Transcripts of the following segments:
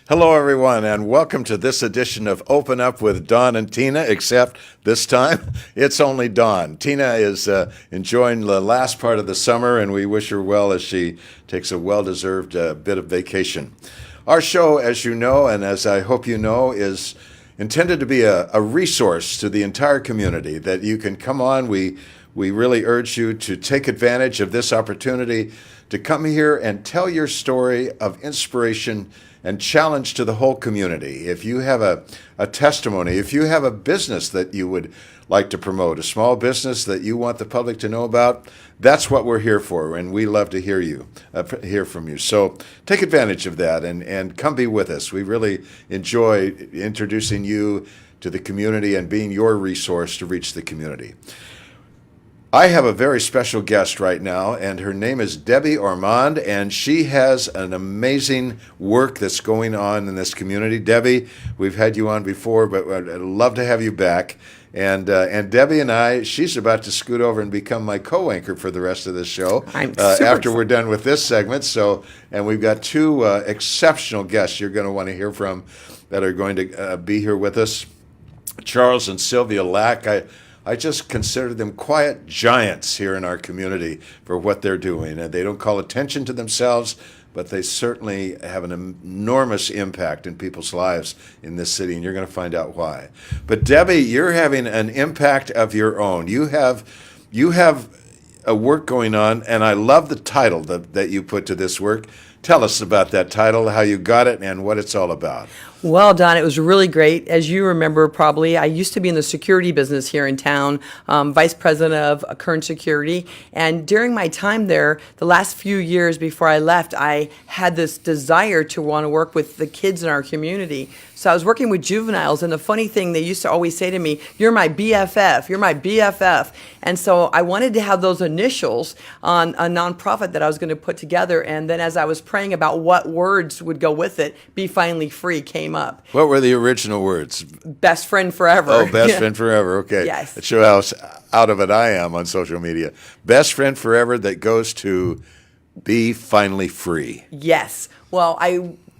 Hello, everyone, and welcome to this edition of Open Up with Dawn and Tina, except this time it's only Dawn. Tina is enjoying the last part of the summer, and we wish her well as she takes a well-deserved bit of vacation. Our show, as you know, and as I hope you know, is intended to be a resource to the entire community that you can come on. We really urge you to take advantage of this opportunity to come here and tell your story of inspiration and challenge to the whole community. If you have a testimony, if you have a business that you would like to promote, a small business that you want the public to know about, that's what we're here for, and we love to hear from you. So take advantage of that and come be with us. We really enjoy introducing you to the community and being your resource to reach the community. I have a very special guest right now, and her name is Debbie Ormonde, and she has an amazing work that's going on in this community. Debbie, we've had you on before, but I'd love to have you back. And Debbie and I, she's about to scoot over and become my co-anchor for the rest of the show after we're done with this segment. And we've got two exceptional guests you're going to want to hear from that are going to be here with us. Charles and Sylvia Lack. I just consider them quiet giants here in our community for what they're doing. And they don't call attention to themselves, but they certainly have an enormous impact in people's lives in this city, and you're going to find out why. But Debbie, you're having an impact of your own. You have a work going on, and I love the title that you put to this work. Tell us about that title, how you got it, and what it's all about. Well, Don, it was really great. As you remember, probably, I used to be in the security business here in town, vice president of Current Security. And during my time there, the last few years before I left, I had this desire to want to work with the kids in our community. So I was working with juveniles, and the funny thing, they used to always say to me, "You're my BFF, you're my BFF." And so I wanted to have those initials on a nonprofit that I was going to put together. And then as I was praying about what words would go with it, Be Finally Free came up. What were the original words? Best friend forever. Oh, best friend forever. Okay. Yes. That shows how out of it I am on social media. Best friend forever that goes to Be Finally Free. Yes. Well,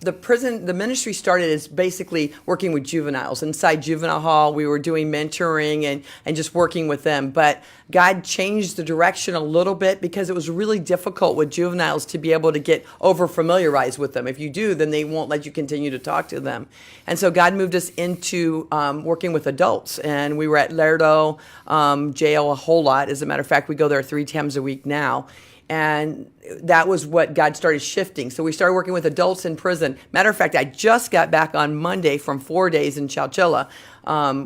the ministry started as basically working with juveniles. Inside juvenile hall, we were doing mentoring and just working with them. But God changed the direction a little bit because it was really difficult with juveniles to be able to get over familiarized with them. If you do, then they won't let you continue to talk to them. And so God moved us into working with adults. And we were at Lerdo jail a whole lot. As a matter of fact, we go there 3 times a week now. And that was what God started shifting. So we started working with adults in prison. Matter of fact, I just got back on Monday from 4 days in Chowchilla.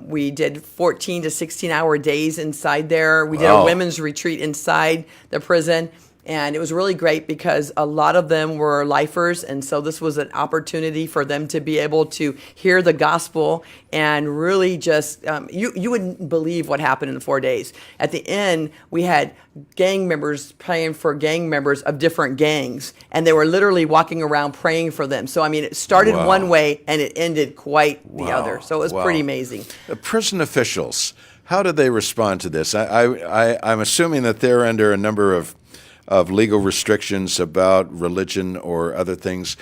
We did 14 to 16-hour days inside there. We did a women's retreat inside the prison. And it was really great because a lot of them were lifers, and so this was an opportunity for them to be able to hear the gospel and really just, you wouldn't believe what happened in 4 days. At the end, we had gang members praying for gang members of different gangs, and they were literally walking around praying for them. So, I mean, it started one way, and it ended quite the other. So it was pretty amazing. The prison officials, how did they respond to this? I'm assuming that they're under a number of legal restrictions about religion or other things.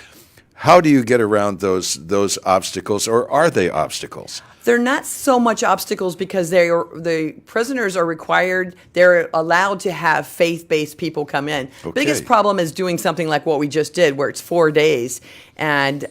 How do you get around those obstacles, or are they obstacles? They're not so much obstacles because the prisoners are required, they're allowed to have faith-based people come in. Okay. Biggest problem is doing something like what we just did, where it's 4 days. And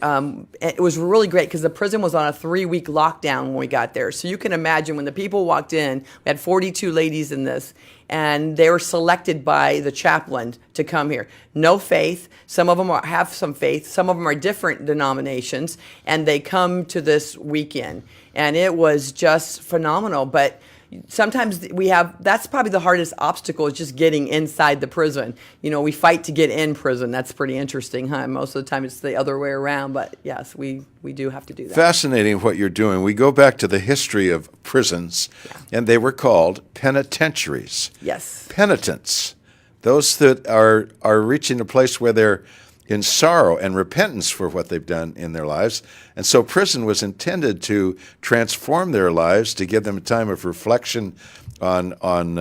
it was really great because the prison was on a 3-week lockdown when we got there. So you can imagine when the people walked in, we had 42 ladies in this, and they were selected by the chaplain to come here. No faith. Some of them have some faith. Some of them are different denominations, and they come to this weekend. And it was just phenomenal. But sometimes that's probably the hardest obstacle, is just getting inside the prison. You know, we fight to get in prison. That's pretty interesting, huh? Most of the time it's the other way around. But yes, we do have to do that. Fascinating what you're doing. We go back to the history of prisons, and they were called penitentiaries. Yes. Penitents, those that are reaching a place where they're in sorrow and repentance for what they've done in their lives. And so prison was intended to transform their lives, to give them a time of reflection on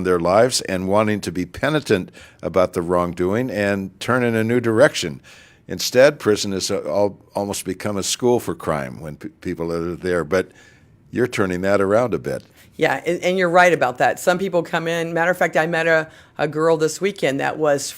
their lives and wanting to be penitent about the wrongdoing and turn in a new direction. Instead, prison has almost become a school for crime when people are there. But you're turning that around a bit. Yeah, and you're right about that. Some people come in. Matter of fact, I met a girl this weekend that was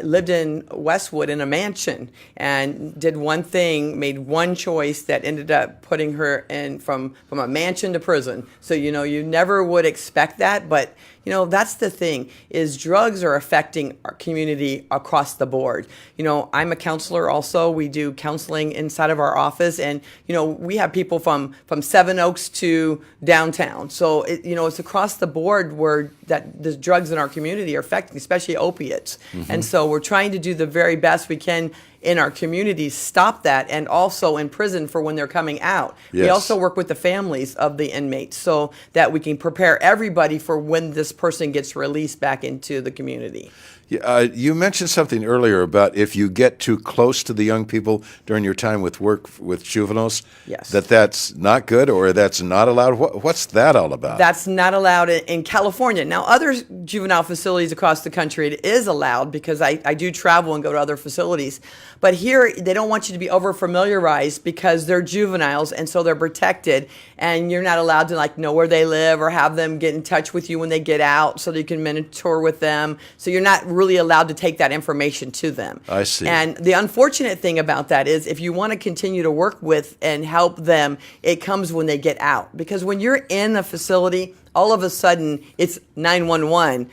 lived in Westwood in a mansion and did one thing, made one choice that ended up putting her in from a mansion to prison. So, you never would expect that, but that's the thing, is drugs are affecting our community across the board. I'm a counselor also. We do counseling inside of our office, and, we have people from Seven Oaks to downtown. So, it's across the board where the drugs in our community are affecting, especially opiates. Mm-hmm. And so we're trying to do the very best we can in our communities, stop that, and also in prison for when they're coming out. Yes. We also work with the families of the inmates so that we can prepare everybody for when this person gets released back into the community. You mentioned something earlier about if you get too close to the young people during your time with work with juveniles, yes, that's not good or that's not allowed. What's that all about? That's not allowed in California. Now, other juvenile facilities across the country, it is allowed because I do travel and go to other facilities. But here, they don't want you to be over-familiarized because they're juveniles, and so they're protected, and you're not allowed to know where they live or have them get in touch with you when they get out so that you can mentor with them. So you're not really allowed to take that information to them. I see. And the unfortunate thing about that is if you want to continue to work with and help them, it comes when they get out. Because when you're in a facility, all of a sudden it's 911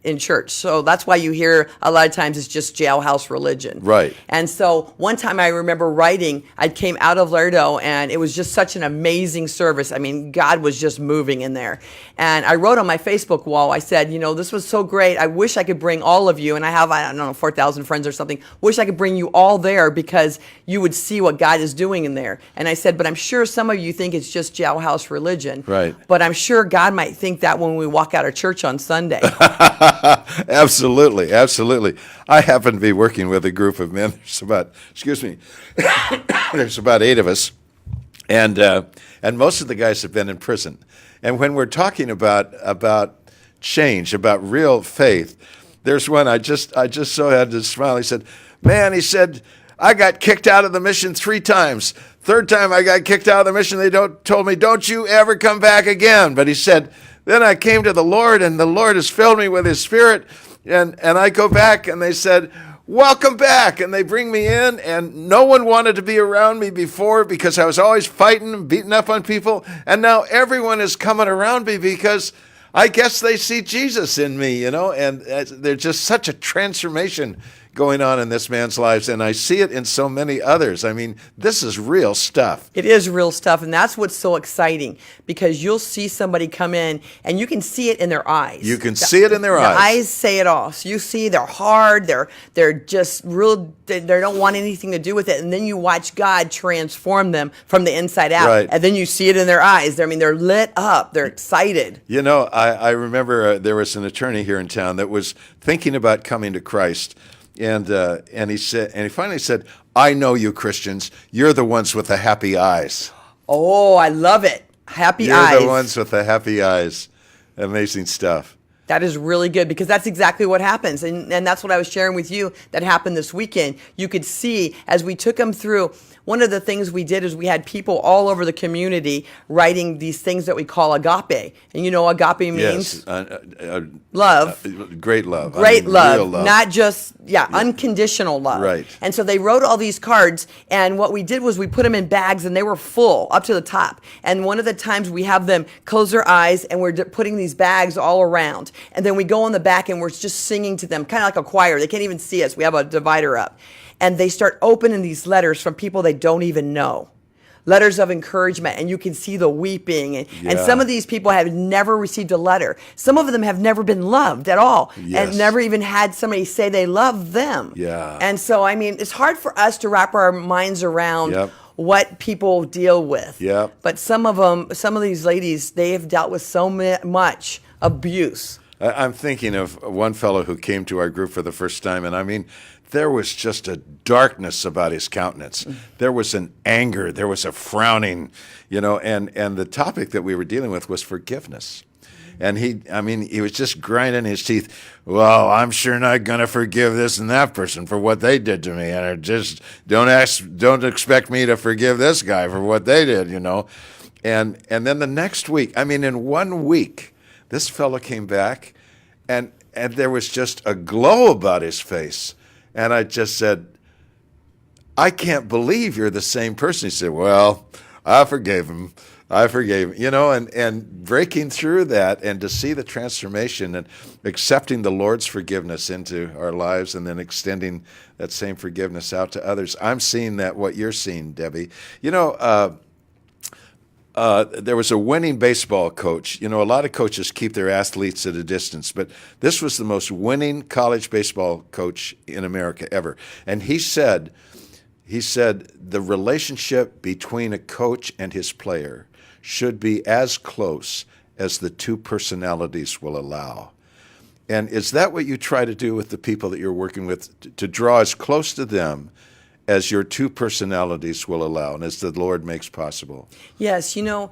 in church. So that's why you hear a lot of times it's just jailhouse religion. Right. And so one time I remember writing, I came out of Laredo and it was just such an amazing service. I mean, God was just moving in there. And I wrote on my Facebook wall, I said, this was so great. I wish I could bring all of you, and I have, 4,000 friends or something. Wish I could bring you all there because you would see what God is doing in there. And I said, but I'm sure some of you think it's just jailhouse religion. Right. But I'm sure God might think that when we walk out of church on Sunday. Absolutely, absolutely. I happen to be working with a group of men. There's about 8 of us, and most of the guys have been in prison. And when we're talking about change, about real faith, there's one I just so had to smile. He said, "Man," he said, "I got kicked out of the mission 3 times. Third time I got kicked out of the mission, they told me, 'Don't you ever come back again.' But," he said, "then I came to the Lord, and the Lord has filled me with His Spirit, and I go back, and they said, 'Welcome back,' and they bring me in, and no one wanted to be around me before because I was always fighting and beating up on people, and now everyone is coming around me because I guess they see Jesus in me, and there's just such a transformation going on in this man's lives, and I see it in so many others. I mean, this is real stuff. It is real stuff, and that's what's so exciting, because you'll see somebody come in, and you can see it in their eyes. You can see it in their eyes. The eyes say it all. So you see they're hard, they're just real, they don't want anything to do with it, and then you watch God transform them from the inside out, right. And then you see it in their eyes. They're lit up, they're excited. I remember there was an attorney here in town that was thinking about coming to Christ. And he finally said, "I know you Christians. You're the ones with the happy eyes." Oh, I love it. Happy eyes. You're the ones with the happy eyes. Amazing stuff. That is really good, because that's exactly what happens. And that's what I was sharing with you that happened this weekend. You could see as we took them through, one of the things we did is we had people all over the community writing these things that we call agape. And agape means? Yes, love. Great love. Great love. Real love. Not just, unconditional love. Right. And so they wrote all these cards, and what we did was we put them in bags, and they were full up to the top. And one of the times we have them close their eyes, and we're putting these bags all around. And then we go on the back, and we're just singing to them, kind of like a choir. They can't even see us. We have a divider up. And they start opening these letters from people they don't even know. Letters of encouragement, and you can see the weeping. And some of these people have never received a letter. Some of them have never been loved at all, yes. and never even had somebody say they love them. Yeah. And so, it's hard for us to wrap our minds around Yep. what people deal with. Yep. But some of these ladies, they have dealt with so much abuse. I'm thinking of one fellow who came to our group for the first time, and there was just a darkness about his countenance. There was an anger. There was a frowning, and the topic that we were dealing with was forgiveness. And he was just grinding his teeth. Well, I'm sure not going to forgive this and that person for what they did to me. And I just don't expect me to forgive this guy for what they did, And then the next week, in 1 week, this fellow came back and there was just a glow about his face. And I just said, I can't believe you're the same person. He said, well, I forgave him. And breaking through that and to see the transformation and accepting the Lord's forgiveness into our lives and then extending that same forgiveness out to others. I'm seeing that what you're seeing, Debbie. There was a winning baseball coach. A lot of coaches keep their athletes at a distance, but this was the most winning college baseball coach in America ever. And he said the relationship between a coach and his player should be as close as the two personalities will allow. And is that what you try to do with the people that you're working with, to draw as close to them as your two personalities will allow and as the Lord makes possible? Yes, when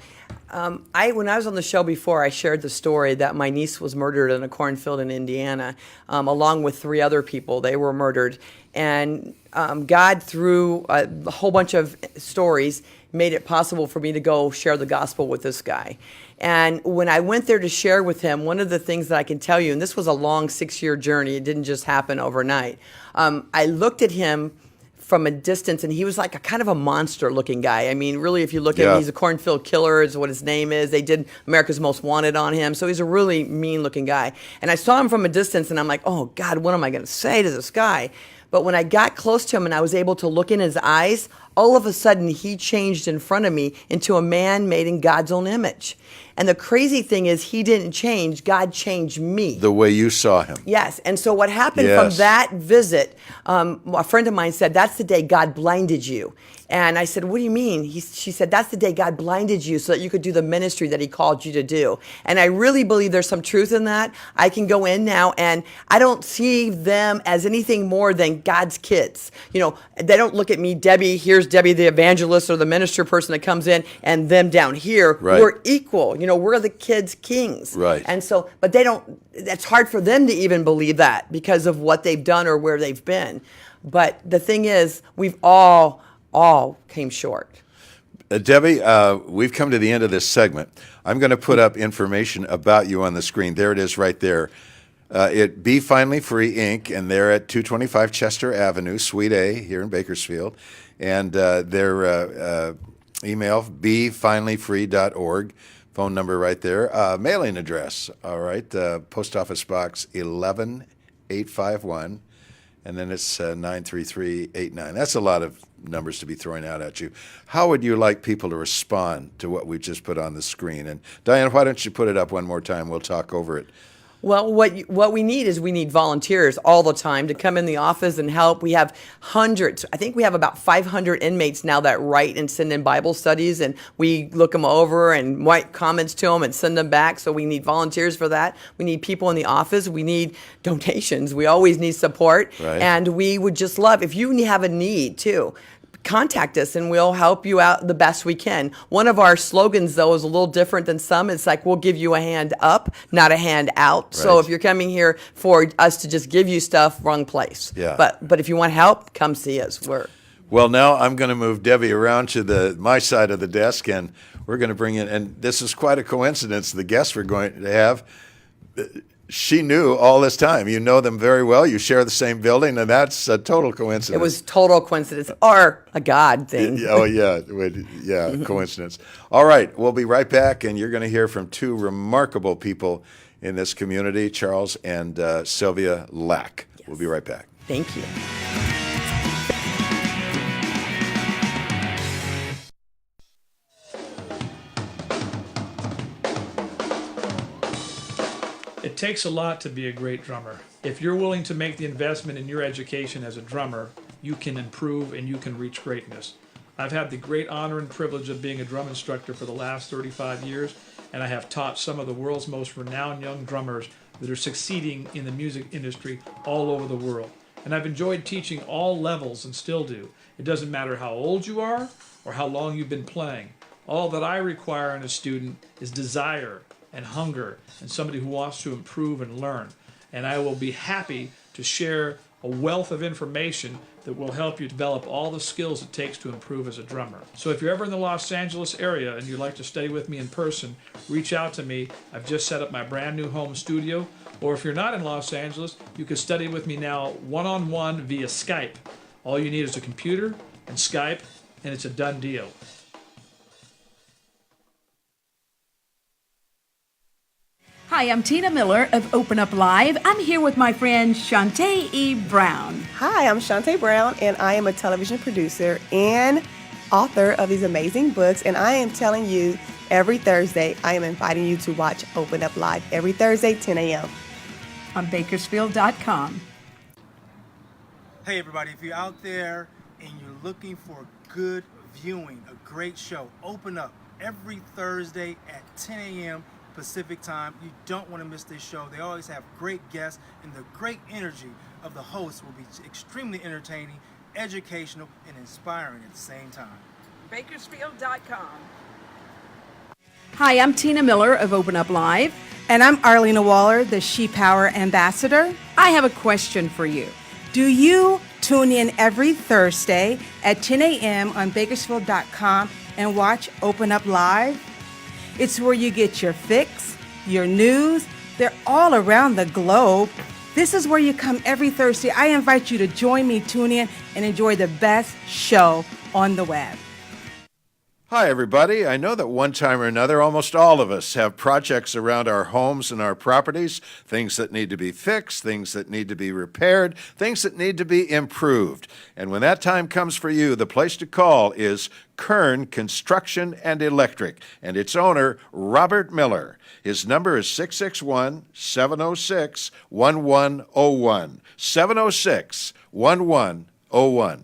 I was on the show before, I shared the story that my niece was murdered in a cornfield in Indiana, along with 3 other people. They were murdered. And God, through a whole bunch of stories, made it possible for me to go share the gospel with this guy. And when I went there to share with him, one of the things that I can tell you, and this was a long 6-year journey, it didn't just happen overnight. I looked at him from a distance, and he was like a kind of a monster-looking guy. Really, if you look at him, he's a cornfield killer is what his name is. They did America's Most Wanted on him, so he's a really mean-looking guy. And I saw him from a distance, and I'm like, oh, God, what am I going to say to this guy? But when I got close to him and I was able to look in his eyes, all of a sudden he changed in front of me into a man made in God's own image. And the crazy thing is, he didn't change. God changed me. The way you saw him. Yes. And so what happened from that visit, a friend of mine said, that's the day God blinded you. And I said, what do you mean? She said, that's the day God blinded you so that you could do the ministry that he called you to do. And I really believe there's some truth in that. I can go in now and I don't see them as anything more than God's kids. They don't look at me, Debbie, here's Debbie the evangelist or the minister person that comes in, and them down here. Right. We're equal. We're the kids' kings. Right. And so, but they don't, it's hard for them to even believe that because of what they've done or where they've been. But the thing is, we've all came short. Debbie, we've come to the end of this segment. I'm going to put up information about you on the screen. There it is right there. Be Finally Free, Inc., and they're at 225 Chester Avenue, Suite A, here in Bakersfield. And their email, befinallyfree.org. Phone number right there. Mailing address, all right, Post Office Box 11851, and then it's 93389. That's a lot of numbers to be throwing out at you. How would you like people to respond to what we've just put on the screen? And Diane, why don't you put it up one more time? We'll talk over it. Well, what we need is we need volunteers all the time to come in the office and help. We have hundreds. I think we have about 500 inmates now that write and send in Bible studies, and we look them over and write comments to them and send them back. So we need volunteers for that. We need people in the office. We need donations. We always need support. Right. And we would just love, if you have a need too, contact us and we'll help you out the best we can. One of our slogans, though, is a little different than some. It's like, we'll give you a hand up, not a hand out. Right. So if you're coming here for us to just give you stuff, wrong place. Yeah. But if you want help, come see us. Well, now I'm going to move Debbie around to my side of the desk, and we're going to bring in, and this is quite a coincidence, the guests we're going to have. She knew all this time. You know them very well. You share the same building, and that's a total coincidence. It was total coincidence, or a God thing. Oh, yeah. Yeah, coincidence. All right, we'll be right back, and you're going to hear from 2 remarkable people in this community, Charles and Sylvia Lack. Yes. We'll be right back. Thank you. It takes a lot to be a great drummer. If you're willing to make the investment in your education as a drummer, you can improve and you can reach greatness. I've had the great honor and privilege of being a drum instructor for the last 35 years, and I have taught some of the world's most renowned young drummers that are succeeding in the music industry all over the world. And I've enjoyed teaching all levels and still do. It doesn't matter how old you are or how long you've been playing. All that I require in a student is desire and hunger and somebody who wants to improve and learn. And I will be happy to share a wealth of information that will help you develop all the skills it takes to improve as a drummer. So if you're ever in the Los Angeles area and you'd like to study with me in person, reach out to me. I've just set up my brand new home studio. Or if you're not in Los Angeles, you can study with me now one-on-one via Skype. All you need is a computer and Skype, and it's a done deal. Hi, I'm Tina Miller of Open Up Live. I'm here with my friend Shantae E. Brown. Hi, I'm Shantae Brown, and I am a television producer and author of these amazing books. And I am telling you, every Thursday, I am inviting you to watch Open Up Live every Thursday, 10 a.m. on Bakersfield.com. Hey everybody, if you're out there and you're looking for good viewing, a great show, Open Up every Thursday at 10 a.m. Pacific time. You don't want to miss this show. They always have great guests, and the great energy of the hosts will be extremely entertaining, educational, and inspiring at the same time. Bakersfield.com. Hi, I'm Tina Miller of Open Up Live. And I'm Arlena Waller, the She Power Ambassador. I have a question for you. Do you tune in every Thursday at 10 a.m. on Bakersfield.com and watch Open Up Live? It's where you get your fix, your news. They're all around the globe. This is where you come every Thursday. I invite you to join me, tune in, and enjoy the best show on the web. Hi, everybody. I know that one time or another, almost all of us have projects around our homes and our properties, things that need to be fixed, things that need to be repaired, things that need to be improved. And when that time comes for you, the place to call is Kern Construction and Electric, and its owner, Robert Miller. His number is 661-706-1101, 706-1101.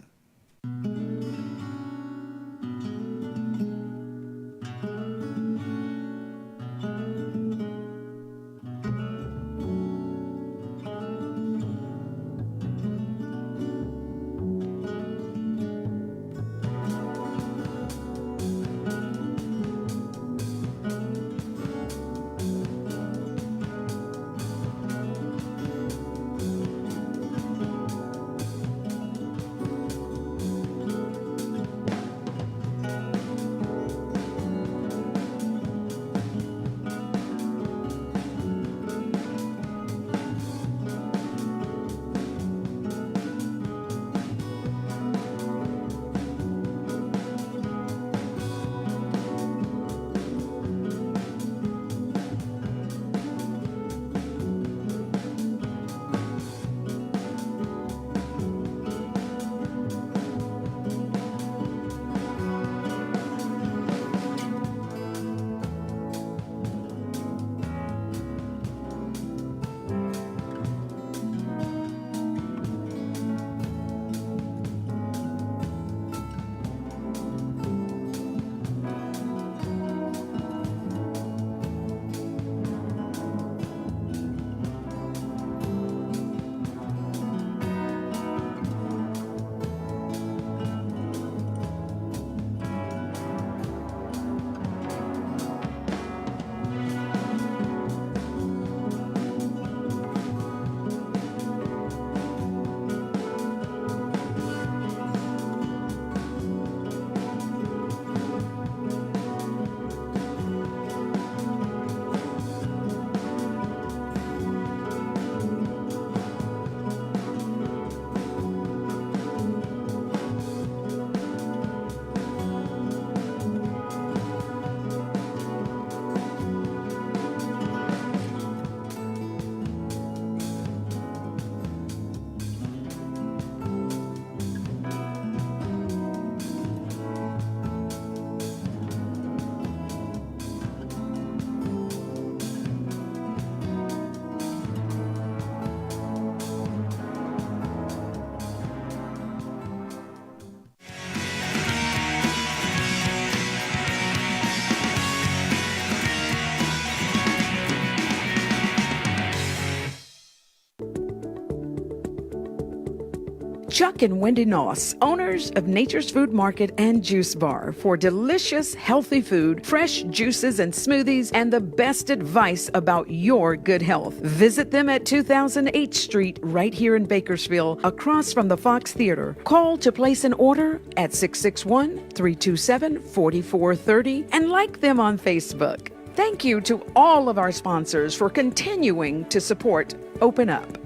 Chuck and Wendy Noss, owners of Nature's Food Market and Juice Bar, for delicious, healthy food, fresh juices and smoothies, and the best advice about your good health. Visit them at 2000 H Street, right here in Bakersfield, across from the Fox Theater. Call to place an order at 661-327-4430 and like them on Facebook. Thank you to all of our sponsors for continuing to support Open Up.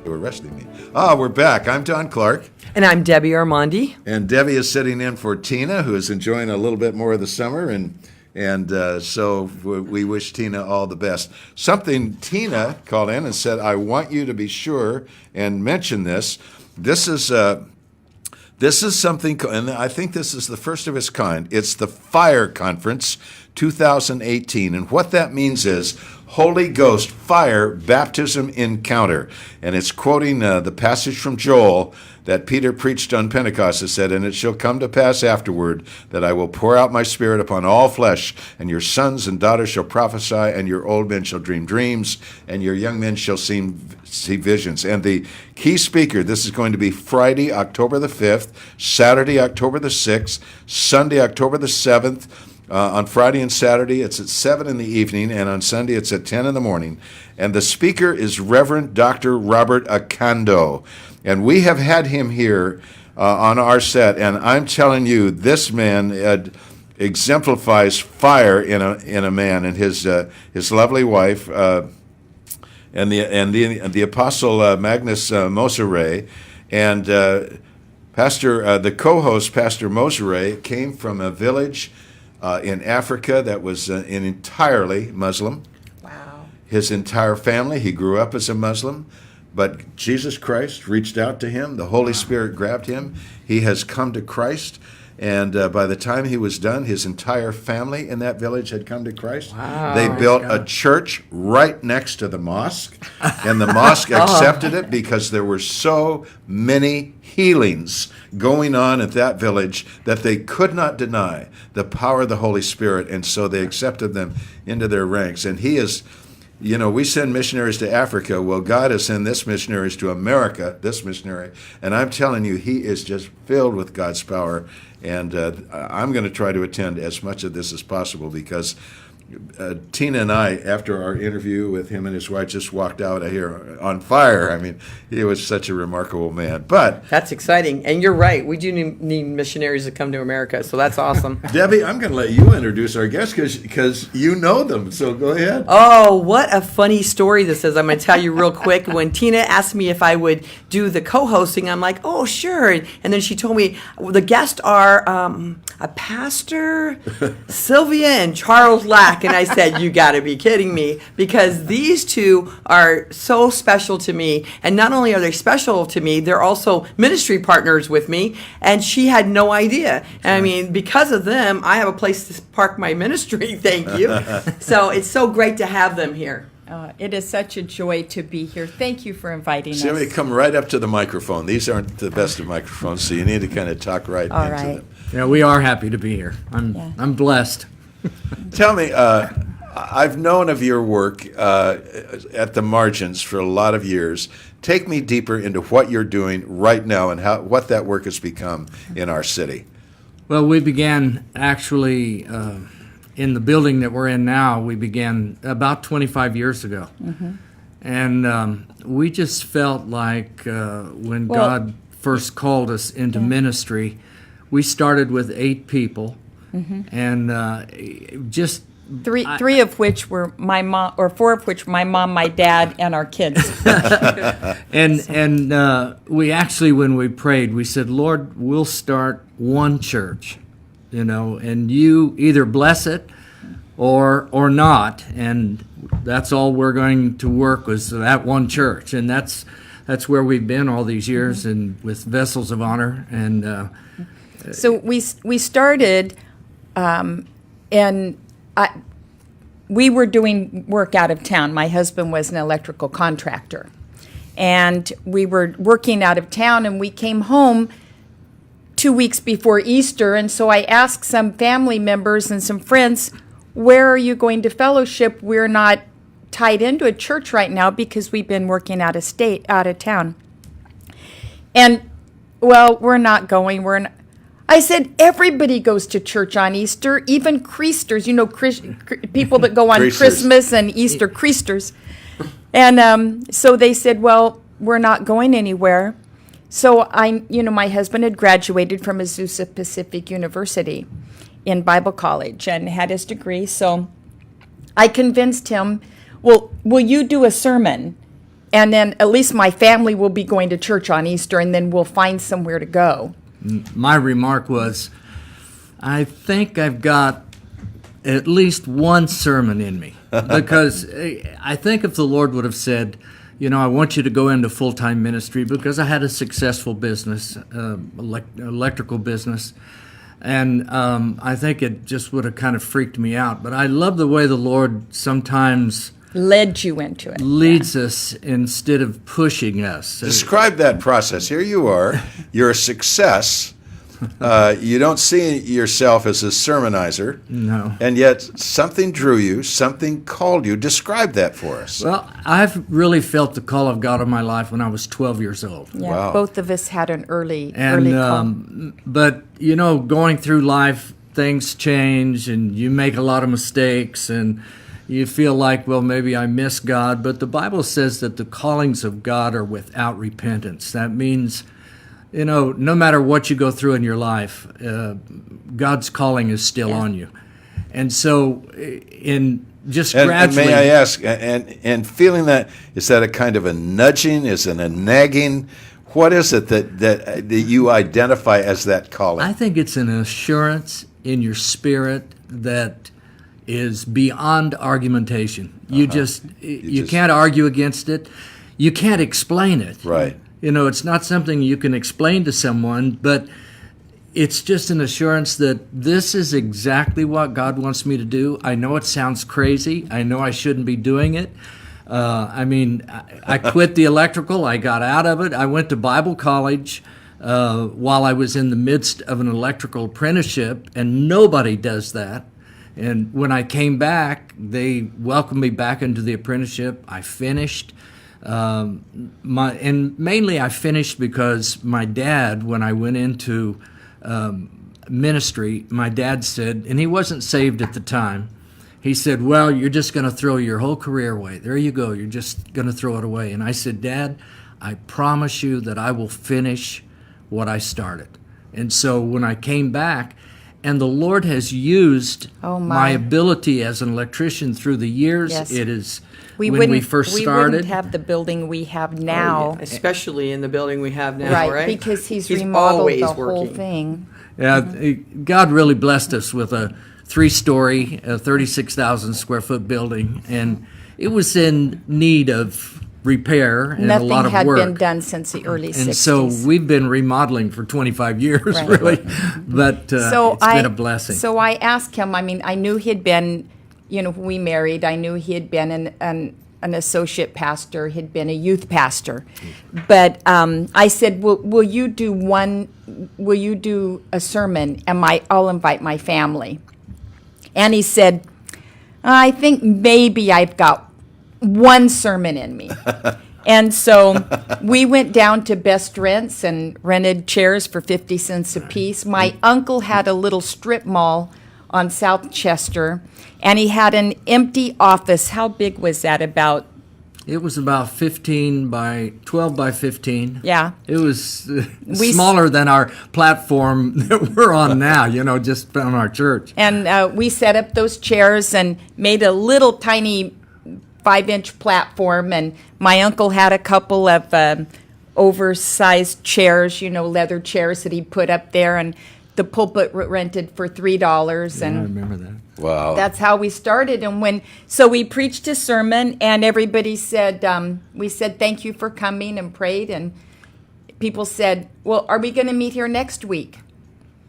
You were arresting me. Ah, we're back. I'm Don Clark. And I'm Debbie Ormonde. And Debbie is sitting in for Tina, who is enjoying a little bit more of the summer. And so we wish Tina all the best. Something Tina called in and said, I want you to be sure and mention this. This is something, and I think this is the first of its kind. It's the Fire Conference 2018. And what that means is Holy Ghost Fire Baptism Encounter. And it's quoting the passage from Joel that Peter preached on Pentecost. It said, and it shall come to pass afterward that I will pour out my spirit upon all flesh, and your sons and daughters shall prophesy, and your old men shall dream dreams, and your young men shall see visions. And the key speaker, this is going to be Friday, October the 5th, Saturday, October the 6th, Sunday, October the 7th. On Friday and Saturday, it's at 7 in the evening, and on Sunday, it's at 10 in the morning. And the speaker is Reverend Dr. Robert Akando. And we have had him here on our set, and I'm telling you, this man exemplifies fire in a man, and his lovely wife, and the Apostle Magnus Mosere, and the co-host, Pastor Mosere, came from a village in Africa that was entirely Muslim. Wow. His entire family, he grew up as a Muslim, but Jesus Christ reached out to him. The Holy Spirit grabbed him. He has come to Christ, and by the time he was done, his entire family in that village had come to Christ. Wow. They built a church right next to the mosque, and the mosque accepted it because there were so many healings going on at that village that they could not deny the power of the Holy Spirit, and so they accepted them into their ranks. And he is, we send missionaries to Africa. Well, God has sent this missionaries to America, this missionary, and I'm telling you, he is just filled with God's power. And I'm going to try to attend as much of this as possible because Tina and I, after our interview with him and his wife, just walked out of here on fire. I mean, he was such a remarkable man. But That's exciting. And you're right. We do need missionaries to come to America, so that's awesome. Debbie, I'm going to let you introduce our guests because you know them. So go ahead. Oh, what a funny story this is. I'm going to tell you real quick. When Tina asked me if I would do the co-hosting, I'm like, oh, sure. And then she told me the guests are a pastor, Sylvia and Charles Lack. And I said, you got to be kidding me, because these two are so special to me. And not only are they special to me, they're also ministry partners with me. And she had no idea. And I mean, because of them, I have a place to park my ministry. Thank you. So it's so great to have them here. It is such a joy to be here. Thank you for inviting us. Sylvia, come right up to the microphone. These aren't the best of microphones, so you need to kind of talk right All into right. them. Yeah, we are happy to be here. I'm blessed. Tell me, I've known of your work at the margins for a lot of years. Take me deeper into what you're doing right now and what that work has become in our city. Well, we began actually in the building that we're in now. We began about 25 years ago. Mm-hmm. And we just felt like when God first called us into ministry, we started with 8 people. Mm-hmm. And just three of which were my mom, or 4 of which my mom, my dad, and our kids. and we actually, when we prayed, we said, Lord, we'll start one church, and you either bless it or not, and that's all we're going to work was that one church, and that's where we've been all these years, mm-hmm. and with Vessels of Honor, and so we started. And we were doing work out of town. My husband was an electrical contractor. And we were working out of town, and we came home 2 weeks before Easter. And so I asked some family members and some friends, where are you going to fellowship? We're not tied into a church right now because we've been working out of town. And, well, we're not going. I said, everybody goes to church on Easter, even creasters, people that go on Creasters. Christmas and Easter creasters. And so they said, well, we're not going anywhere. So my husband had graduated from Azusa Pacific University in Bible college and had his degree. So I convinced him, well, will you do a sermon? And then at least my family will be going to church on Easter, and then we'll find somewhere to go. My remark was, I think I've got at least one sermon in me. Because I think if the Lord would have said, I want you to go into full-time ministry, because I had a successful business, electrical business, and I think it just would have kind of freaked me out. But I love the way the Lord sometimes Led you into it. leads us instead of pushing us. Describe that process. Here you are. You're a success. You don't see yourself as a sermonizer. No. And yet something drew you, something called you. Describe that for us. Well, I've really felt the call of God in my life when I was 12 years old. Yeah, Wow. both of us had an early And call. but going through life, things change, and you make a lot of mistakes, and you feel like, well, maybe I miss God. But the Bible says that the callings of God are without repentance. That means, no matter what you go through in your life, God's calling is still on you. And so, in just And gradually, may I ask, and feeling that, is that a kind of a nudging? Is it a nagging? What is it that you identify as that calling? I think it's an assurance in your spirit that is beyond argumentation. You just can't argue against it. You can't explain it. Right. It's not something you can explain to someone, but it's just an assurance that this is exactly what God wants me to do. I know it sounds crazy. I know I shouldn't be doing it. I quit the electrical. I got out of it. I went to Bible college while I was in the midst of an electrical apprenticeship, and nobody does that. And when I came back, they welcomed me back into the apprenticeship. I finished. And mainly I finished because my dad, when I went into ministry, my dad said, and he wasn't saved at the time, he said, well, you're just going to throw your whole career away. There you go. You're just going to throw it away. And I said, Dad, I promise you that I will finish what I started. And so when I came back, and the Lord has used my ability as an electrician through the years. Yes. It is We when we first started. wouldn't have the building we have now. Especially in the building we have now, Right, right? because he's remodeled always the whole working. thing. Yeah, God really blessed us with a 3-story, 36,000 square foot building, and it was in need of repair and a lot Nothing of had work. been done since the early 60s. And so we've been remodeling for 25 years, Right. really. But it's been a blessing. So I asked him, I knew he'd been, when we married, I knew he had been an associate pastor, he'd been a youth pastor. But I said, will you do a sermon, and I'll invite my family. And he said, I think maybe I've got one sermon in me. And so we went down to Best Rents and rented chairs for 50 cents a piece. My uncle had a little strip mall on South Chester, and he had an empty office. How big was that? It was about 12 by 15. Yeah. It was smaller than our platform that we're on now, just on our church. And we set up those chairs and made a little tiny 5-inch platform, and my uncle had a couple of oversized chairs, leather chairs that he put up there, and the pulpit rented for $3. And I remember that. Wow. that's how we started. And so we preached a sermon, and everybody said, we said thank you for coming, and prayed, and people said, well, are we going to meet here next week?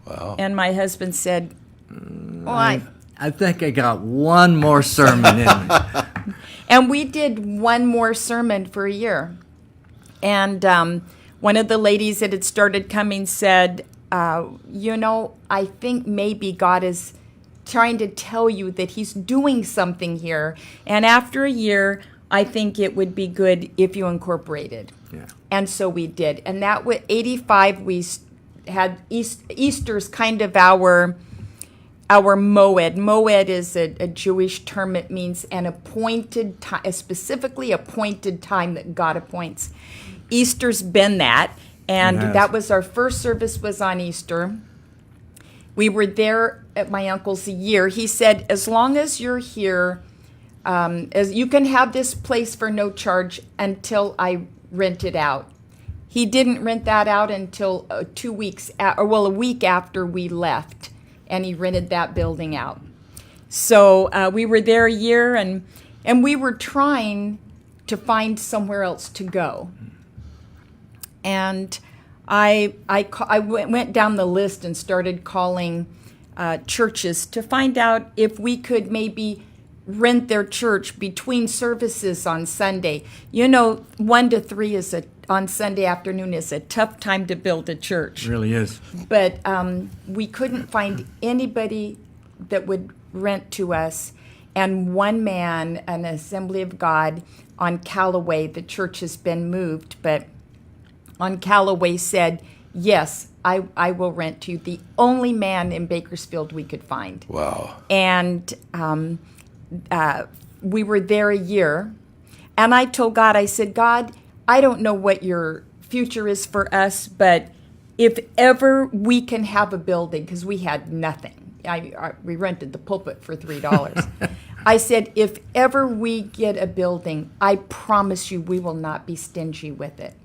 Wow. And my husband said, well, I think I got one more sermon in me. And we did one more sermon for a year. And one of the ladies that had started coming said, I think maybe God is trying to tell you that he's doing something here. And after a year, I think it would be good if you incorporated. Yeah. And so we did. And that was 85. We had Easter's kind of our moed. Moed is a Jewish term. It means an appointed time, a specifically appointed time that God appoints. Easter's been that, and that was our first service was on Easter. We were there at my uncle's a year. He said, as long as you're here, as you can have this place for no charge until I rent it out. He didn't rent that out until 2 weeks, a week after we left, and he rented that building out. So we were there a year, and we were trying to find somewhere else to go. And I went down the list and started calling churches to find out if we could maybe rent their church between services on Sunday. 1 to 3 on Sunday afternoon is a tough time to build a church. It really is. But we couldn't find anybody that would rent to us. And one man, an Assembly of God on Callaway, the church has been moved, but on Callaway said, yes, I will rent to you. The only man in Bakersfield we could find. Wow. And we were there a year. And I told God, I said, God, I don't know what your future is for us, but if ever we can have a building, because we had nothing. We rented the pulpit for $3. I said, if ever we get a building, I promise you we will not be stingy with it.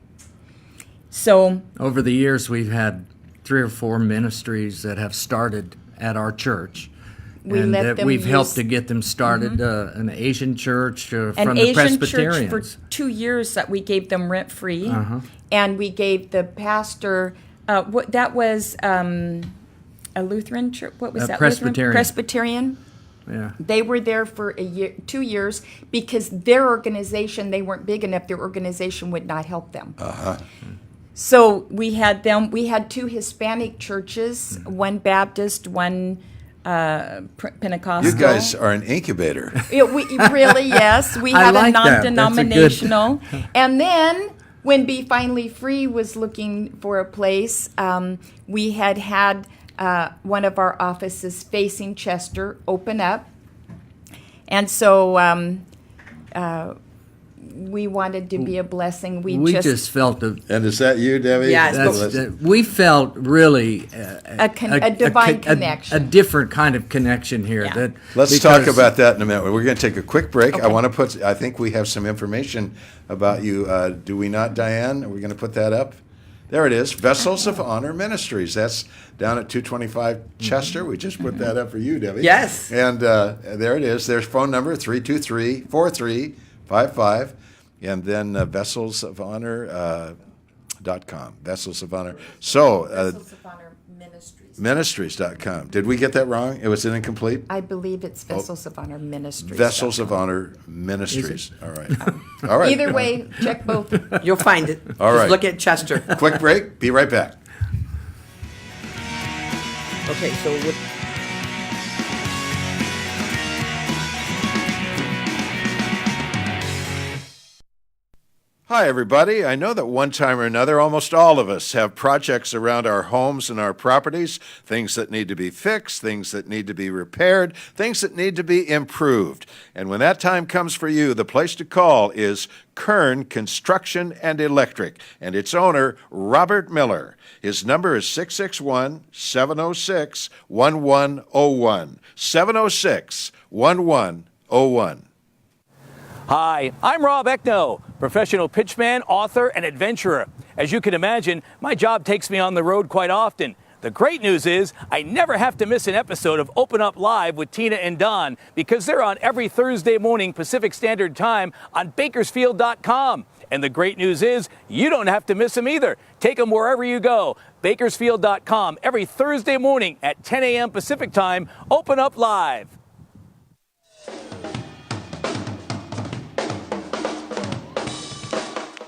So over the years, we've had 3 or 4 ministries that have started at our church. We've helped to get them started. An Asian church from the Presbyterians. Church for 2 years that we gave them rent free, and we gave the pastor. That was a Lutheran church. What was that? Presbyterian. Presbyterian. Yeah. They were there for 2 years because their organization, they weren't big enough. Their organization would not help them. So we had them. We had 2 Hispanic churches, one Baptist, one Pentecostal. You guys are an incubator. We really, yes. We had like a that. non-denominational. And then when Be Finally Free was looking for a place, we had one of our offices facing Chester open up. And so we wanted to be a blessing. We just felt And is that you, Debbie? Yes. we felt really a divine connection. a different kind of connection here. Yeah. Let's talk about that in a minute. We're going to take a quick break. Okay. I think we have some information about you. Do we not, Diane? Are we going to put that up? There it is, Vessels of Honor Ministries. That's down at 225 Chester. We just put that up for you, Debbie. Yes. And there it is. There's phone number, 323-4355. And then vesselsofhonor.com. Vessels of Honor. So, Vessels of Honor Ministries. Ministries.com. Did we get that wrong? It was incomplete? I believe it's Vessels of Honor Ministries. Vessels of Honor Ministries. All right. All right. Either way, check both. You'll find it. All right. Just look at Chester. Quick break. Be right back. Okay, so Hi, everybody. I know that one time or another, almost all of us have projects around our homes and our properties, things that need to be fixed, things that need to be repaired, things that need to be improved. And when that time comes for you, the place to call is Kern Construction and Electric, and its owner, Robert Miller. His number is 661-706-1101. 706-1101. Hi, I'm Rob Eckno, professional pitchman, author, and adventurer. As you can imagine, my job takes me on the road quite often. The great news is I never have to miss an episode of Open Up Live with Tina and Don because they're on every Thursday morning Pacific Standard Time on Bakersfield.com. And the great news is you don't have to miss them either. Take them wherever you go. Bakersfield.com every Thursday morning at 10 a.m. Pacific Time. Open Up Live.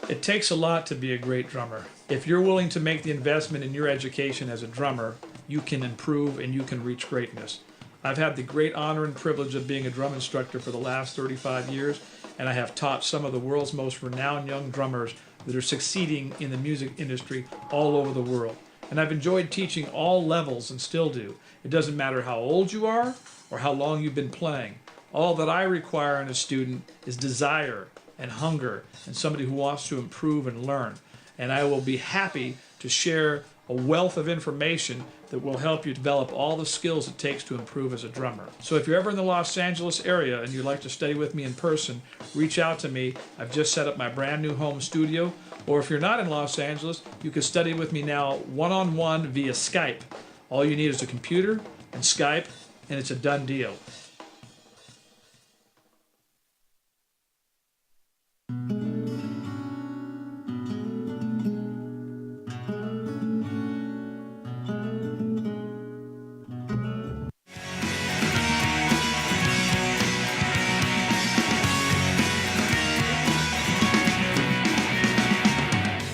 It takes a lot to be a great drummer. If you're willing to make the investment in your education as a drummer, you can improve and you can reach greatness. I've had the great honor and privilege of being a drum instructor for the last 35 years, and I have taught some of the world's most renowned young drummers that are succeeding in the music industry all over the world. And I've enjoyed teaching all levels and still do. It doesn't matter how old you are or how long you've been playing. All that I require in a student is desire and hunger and somebody who wants to improve and learn. And I will be happy to share a wealth of information that will help you develop all the skills it takes to improve as a drummer. So if you're ever in the Los Angeles area and you'd like to study with me in person, reach out to me. I've just set up my brand new home studio. Or if you're not in Los Angeles, you can study with me now one-on-one via Skype. All you need is a computer and Skype, and it's a done deal.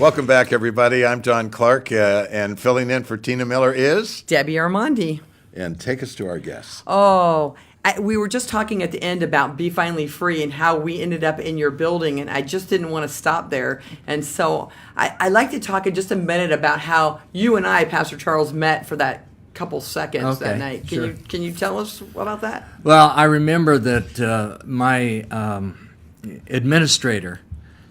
Welcome back, everybody. I'm Don Clark, and filling in for Tina Miller is... Debbie Ormonde. And take us to our guests. Oh, we were just talking at the end about Be Finally Free and how we ended up in your building, and I just didn't want to stop there. And so I'd like to talk in just a minute about how you and I, Pastor Charles, met for that couple seconds that night. Can you tell us about that? Well, I remember that my administrator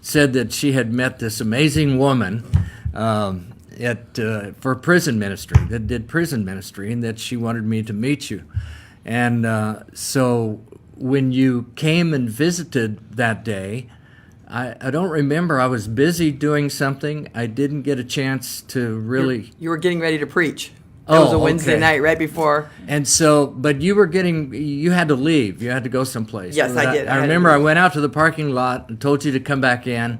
said that she had met this amazing woman for prison ministry, that did prison ministry, and that she wanted me to meet you. And so when you came and visited that day, I don't remember. I was busy doing something. I didn't get a chance to really... You were getting ready to preach. It was a Wednesday night right before. And so, but you had to leave. You had to go someplace. Yes, I did. I remember I went out to the parking lot and told you to come back in.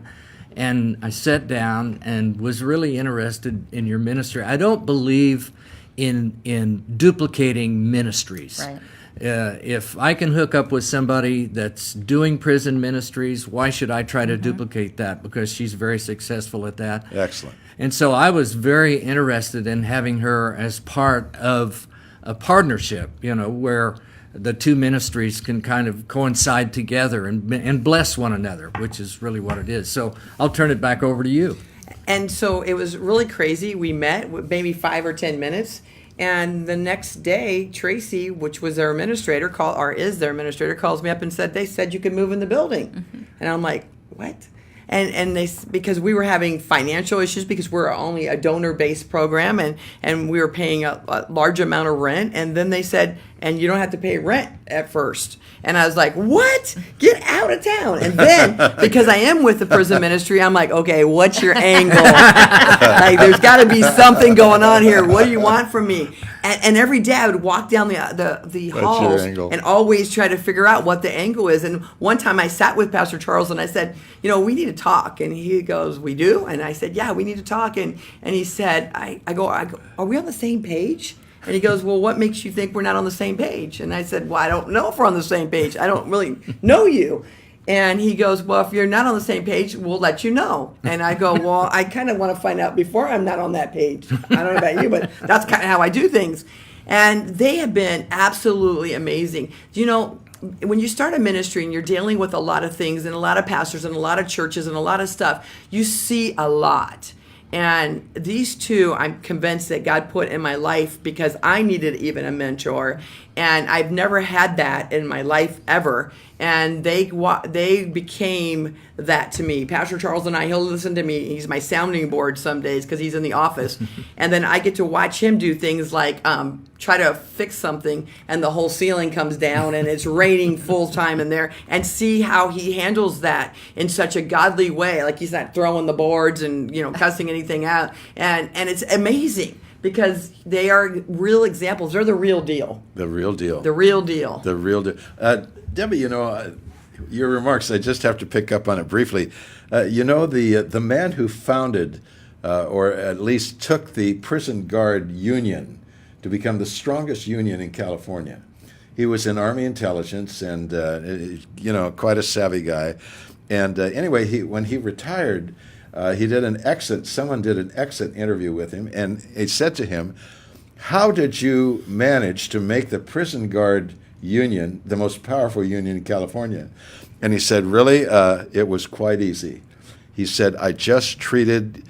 And I sat down and was really interested in your ministry. I don't believe in duplicating ministries. Right. If I can hook up with somebody that's doing prison ministries, why should I try to duplicate that? Because she's very successful at that. Excellent. And so I was very interested in having her as part of a partnership, where the two ministries can kind of coincide together and bless one another, which is really what it is. So I'll turn it back over to you. And so it was really crazy. We met maybe 5 or 10 minutes. And the next day, Tracy, which was their administrator, is their administrator, calls me up and said, they said you could move in the building. And I'm like, what? And because we were having financial issues because we're only a donor-based program and we were paying a large amount of rent. And then they said, and you don't have to pay rent at first. And I was like, what? Get out of town. And then, because I am with the prison ministry, I'm like, okay, what's your angle? Like, there's got to be something going on here. What do you want from me? And every day I would walk down the halls and always try to figure out what the angle is. And one time I sat with Pastor Charles and I said, we need to talk. And he goes, we do? And I said, yeah, we need to talk. And he said, I go, are we on the same page? And he goes, well, what makes you think we're not on the same page? And I said, well, I don't know if we're on the same page. I don't really know you. And he goes, well, if you're not on the same page, we'll let you know. And I go, well, I kind of want to find out before I'm not on that page. I don't know about you, but that's kind of how I do things. And they have been absolutely amazing. When you start a ministry and you're dealing with a lot of things and a lot of pastors and a lot of churches and a lot of stuff, you see a lot. And these two, I'm convinced that God put in my life because I needed even a mentor. And I've never had that in my life ever. And they became that to me. Pastor Charles and he'll listen to me. He's my sounding board some days because he's in the office. And then I get to watch him do things like try to fix something and the whole ceiling comes down and it's raining full time in there, and see how he handles that in such a godly way. Like he's not throwing the boards and cussing anything out. And it's amazing. Because they are real examples. They're the real deal. The real deal. The real deal. The real deal. Debbie, your remarks, I just have to pick up on it briefly. The man who founded, or at least took the prison guard union to become the strongest union in California. He was in Army intelligence and, quite a savvy guy. And anyway, when he retired, he did an exit. Someone did an exit interview with him, and he said to him, how did you manage to make the prison guard union the most powerful union in California? And he said, really, it was quite easy. He said, I just treated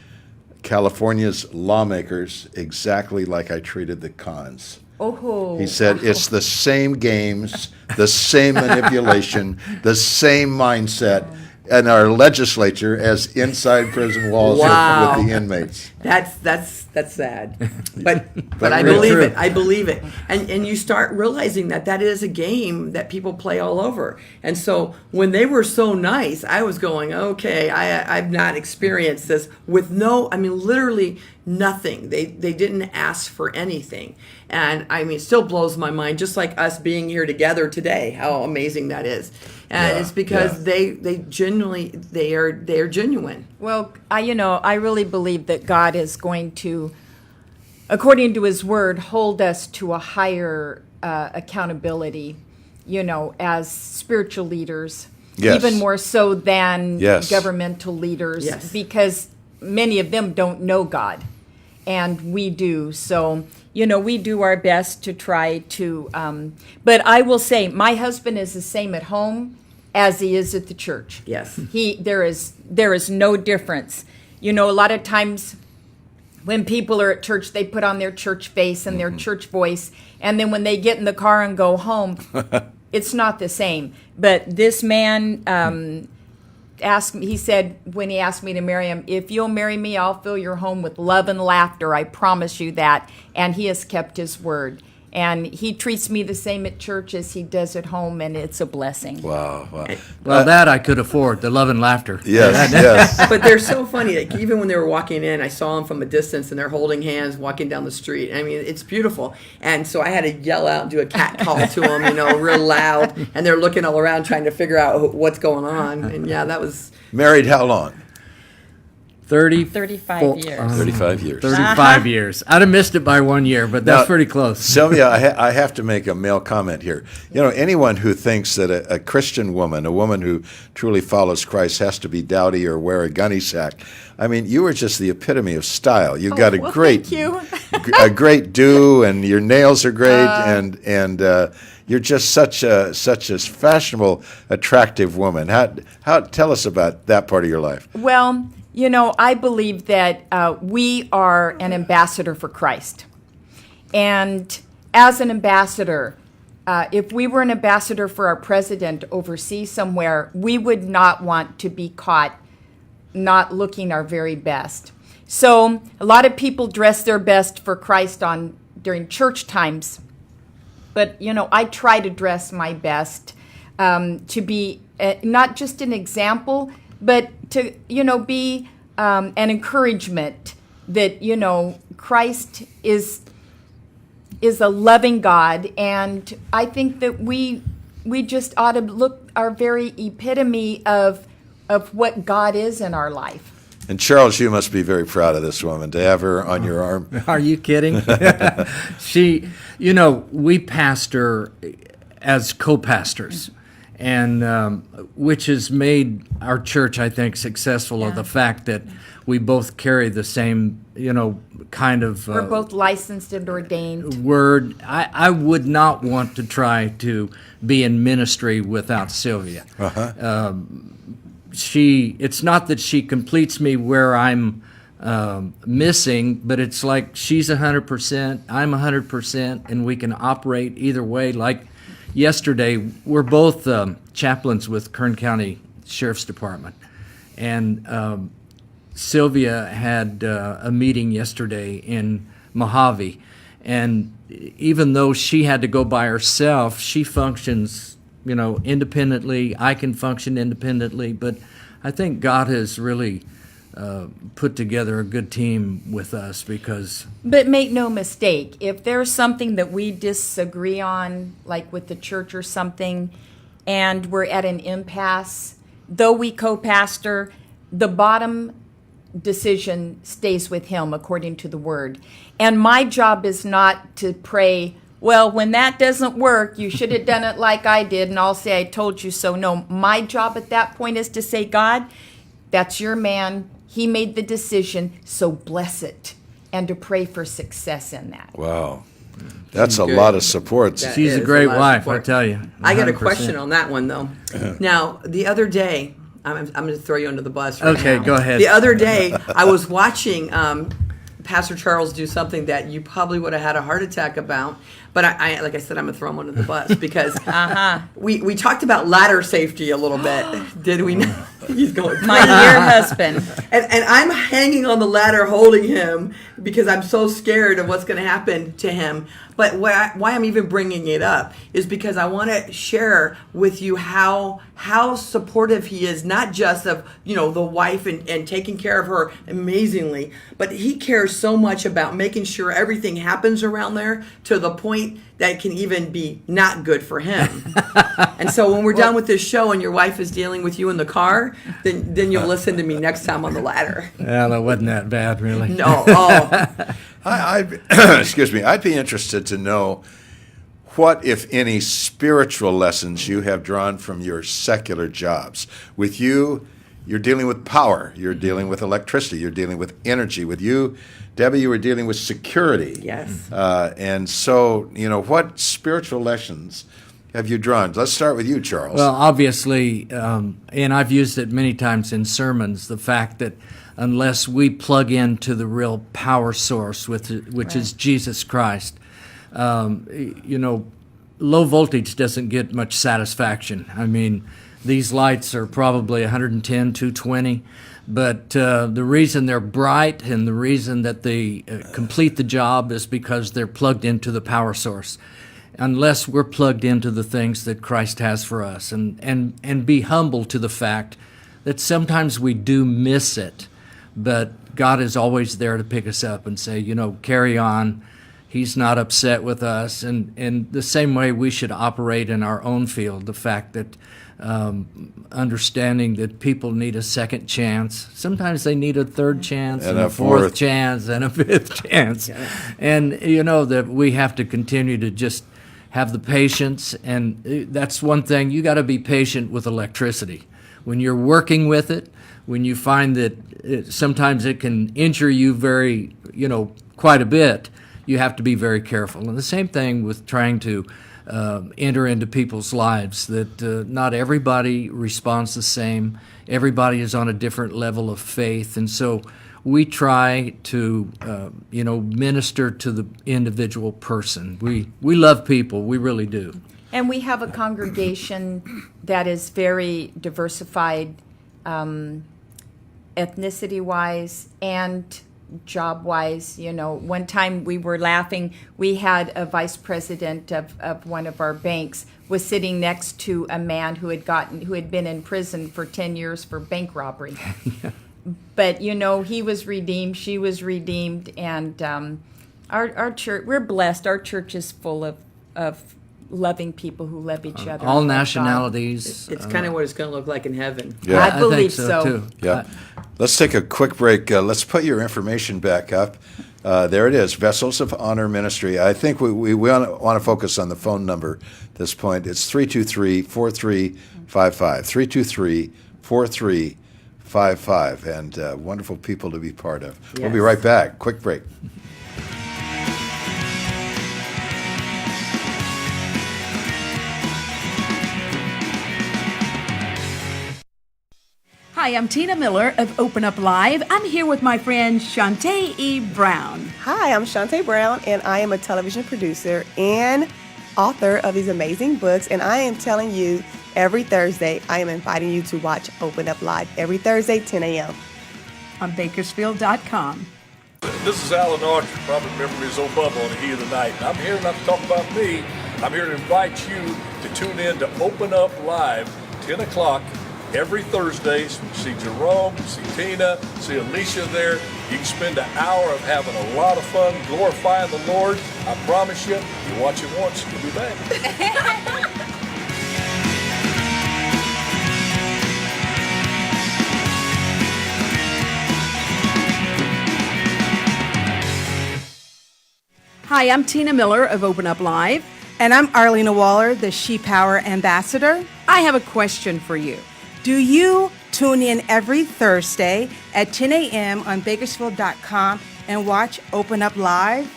California's lawmakers exactly like I treated the cons. Oh. He said, it's the same games, the same manipulation, the same mindset in our legislature as inside prison walls Wow. with the inmates. That's sad, but I real believe true. it. I believe it, and you start realizing that is a game that people play all over. And so when they were so nice, I was going, okay, I've not experienced this with literally nothing. They didn't ask for anything, and it still blows my mind. Just like us being here together today, how amazing that is. And it's because they genuinely they are genuine. Well, I really believe that God is going to, according to His Word, hold us to a higher accountability, as spiritual leaders, Yes. even more so than Yes. governmental leaders, Yes. because many of them don't know God, and we do. So, we do our best to try to, but I will say, my husband is the same at home as he is at the church. Yes. There is no difference. A lot of times when people are at church, they put on their church face and their church voice, and then when they get in the car and go home, it's not the same. But this man asked me, he said, when he asked me to marry him, if you'll marry me, I'll fill your home with love and laughter. I promise you that. And he has kept his word. And he treats me the same at church as he does at home, and it's a blessing. Wow. Well, that I could afford, the love and laughter. Yes, yes. But they're so funny. Like, even when they were walking in, I saw them from a distance, and they're holding hands, walking down the street. It's beautiful. And so I had to yell out and do a cat call to them, real loud. And they're looking all around trying to figure out what's going on. And that was. Married how long? 35 years. 35 years. 35 years. I'd have missed it by 1 year, but that's Now, pretty close. Sylvia, I have to make a male comment here. Anyone who thinks that a Christian woman, a woman who truly follows Christ, has to be dowdy or wear a gunny sack. You were just the epitome of style. You've got a great, thank you. a great do, and your nails are great, and you're just such a fashionable, attractive woman. How tell us about that part of your life? Well, I believe that we are an ambassador for Christ. And as an ambassador, if we were an ambassador for our president overseas somewhere, we would not want to be caught not looking our very best. So a lot of people dress their best for Christ during church times. But, I try to dress my best to be not just an example, but to, be an encouragement that, Christ is a loving God. And I think that we just ought to look our very epitome of what God is in our life. And Charles, you must be very proud of this woman to have her on your arm. Are you kidding? We pastor as co-pastors, and which has made our church, I think, successful of the fact that we both carry the same, kind of We're both licensed and ordained. word. I would not want to try to be in ministry without Sylvia. It's not that she completes me where I'm missing, but it's like she's 100%, I'm 100%, and we can operate either way. Like yesterday, we're both chaplains with Kern County Sheriff's Department, and Sylvia had a meeting yesterday in Mojave, and even though she had to go by herself, she functions independently. I can function independently, but I think God has really put together a good team with us because... But make no mistake, if there's something that we disagree on, like with the church or something, and we're at an impasse, though we co-pastor, the bottom decision stays with him according to the word. And my job is not to pray, well, when that doesn't work, you should have done it like I did, and I'll say I told you so. No, my job at that point is to say, God, that's your man. He made the decision, so bless it, and to pray for success in that. Wow. That's a lot of support. That She's is a great lot of wife, I support. tell you. I got a 100%. question on that one, though. Now, the other day, I'm going to throw you under the bus right Okay, now. go ahead. The other day, I was watching Pastor Charles do something that you probably would have had a heart attack about. But I like I said, I'm going to throw him under the bus because we talked about ladder safety a little bit. Did we not? He's going, My dear husband. and I'm hanging on the ladder holding him because I'm so scared of what's going to happen to him. But why I'm even bringing it up is because I want to share with you how supportive he is, not just of the wife and taking care of her amazingly, but he cares so much about making sure everything happens around there to the point that it can even be not good for him. And so when we're done with this show and your wife is dealing with you in the car, then you'll listen to me next time on the ladder. Yeah, that wasn't that bad, really. No. Excuse me. I'd be interested to know what, if any, spiritual lessons you have drawn from your secular jobs. With you, you're dealing with power. You're dealing with electricity. You're dealing with energy. With you, Debbie, you were dealing with security. Yes. And so, what spiritual lessons have you drawn? Let's start with you, Charles. Well, obviously, and I've used it many times in sermons, the fact that unless we plug into the real power source, which is Jesus Christ, low voltage doesn't get much satisfaction. I mean, these lights are probably 110, 220, but the reason they're bright and the reason that they complete the job is because they're plugged into the power source. Unless we're plugged into the things that Christ has for us, and be humble to the fact that sometimes we do miss it, but God is always there to pick us up and say, carry on. He's not upset with us. And the same way we should operate in our own field, the fact that understanding that people need a second chance. Sometimes they need a third chance and a fourth chance and a fifth chance. Yeah. And that we have to continue to just have the patience, and that's one thing. You got to be patient with electricity. When you're working with it, when you find that sometimes it can injure you very, quite a bit, you have to be very careful. And the same thing with trying to enter into people's lives, that not everybody responds the same. Everybody is on a different level of faith. And so we try to, minister to the individual person. We love people. We really do. And we have a congregation that is very diversified, ethnicity-wise and job-wise. One time we were laughing. We had a vice president of one of our banks was sitting next to a man who had been in prison for 10 years for bank robbery. Yeah. But he was redeemed, she was redeemed, and our church, we're blessed. Our church is full of loving people who love each other. All nationalities. It's kind of what it's going to look like in heaven. Yeah. I believe think so too. Yeah. Let's take a quick break. Let's put your information back up. There it is, Vessels of Honor Ministry. I think we want to focus on the phone number at this point. It's 323-4355. 323-4355. And wonderful people to be part of. Yes. We'll be right back. Quick break. Hi, I'm Tina Miller of Open Up Live. I'm here with my friend Shantae E. Brown. Hi, I'm Shantae Brown, and I am a television producer and author of these amazing books. And I am telling you, every Thursday, I am inviting you to watch Open Up Live every Thursday, 10 a.m. on Bakersfield.com. This is Alan Archer. You probably remember me as old Bubba on The Heat of the Night. And I'm here not to talk about me. I'm here to invite you to tune in to Open Up Live, 10 o'clock. Every Thursday, see Jerome, see Tina, see Alicia there. You can spend an hour of having a lot of fun glorifying the Lord. I promise you, you watch it once, you'll be back. Hi, I'm Tina Miller of Open Up Live. And I'm Arlena Waller, the She Power Ambassador. I have a question for you. Do you tune in every Thursday at 10 a.m. on Bakersfield.com and watch Open Up Live?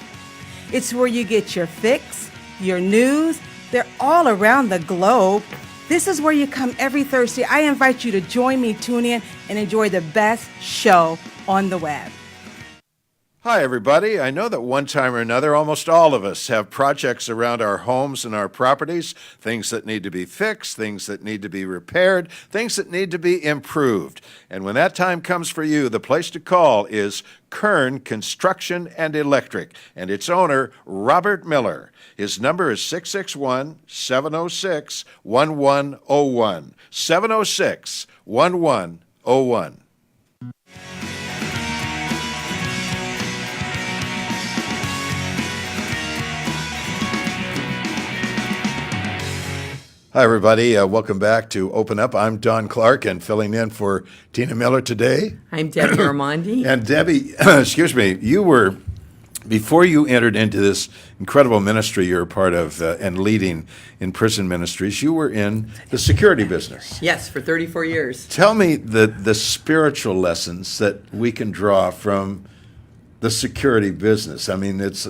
It's where you get your fix, your news. They're all around the globe. This is where you come every Thursday. I invite you to join me, tune in, and enjoy the best show on the web. Hi, everybody. I know that one time or another, almost all of us have projects around our homes and our properties, things that need to be fixed, things that need to be repaired, things that need to be improved. And when that time comes for you, the place to call is Kern Construction and Electric, and its owner, Robert Miller. His number is 661-706-1101. 706-1101. Hi, everybody. Welcome back to Open Up. I'm Don Clark, and filling in for Tina Miller today. I'm Debbie Ormonde. And Debbie, excuse me, you were, before you entered into this incredible ministry you're a part of and leading in prison ministries, you were in the security business. Yes, for 34 years. Tell me the spiritual lessons that we can draw from the security business. I mean, it's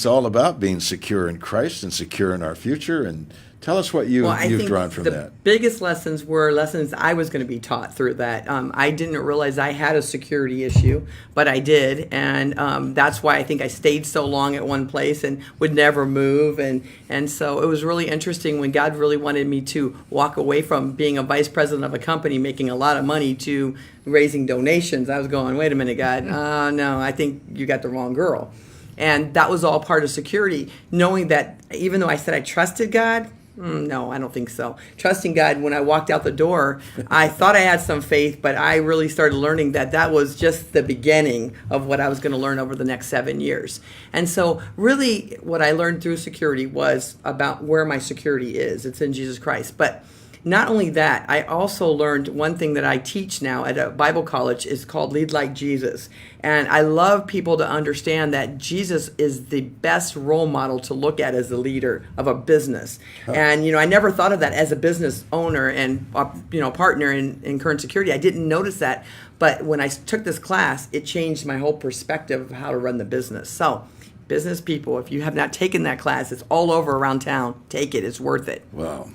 all about being secure in Christ and secure in our future. And tell us what you've drawn from that. The biggest lessons were lessons I was going to be taught through that. I didn't realize I had a security issue, but I did. And that's why I think I stayed so long at one place and would never move. And so it was really interesting when God really wanted me to walk away from being a vice president of a company making a lot of money to raising donations. I was going, wait a minute, God. No, I think you got the wrong girl. And that was all part of security, knowing that even though I said I trusted God, no, I don't think so. Trusting God, when I walked out the door, I thought I had some faith, but I really started learning that was just the beginning of what I was going to learn over the next 7 years. And so really what I learned through security was about where my security is. It's in Jesus Christ. But not only that, I also learned one thing that I teach now at a Bible college is called Lead Like Jesus. And I love people to understand that Jesus is the best role model to look at as the leader of a business. And, I never thought of that as a business owner and, partner in Current Security. I didn't notice that. But when I took this class, it changed my whole perspective of how to run the business. So, business people, if you have not taken that class, it's all over around town. Take it. It's worth it. Wow.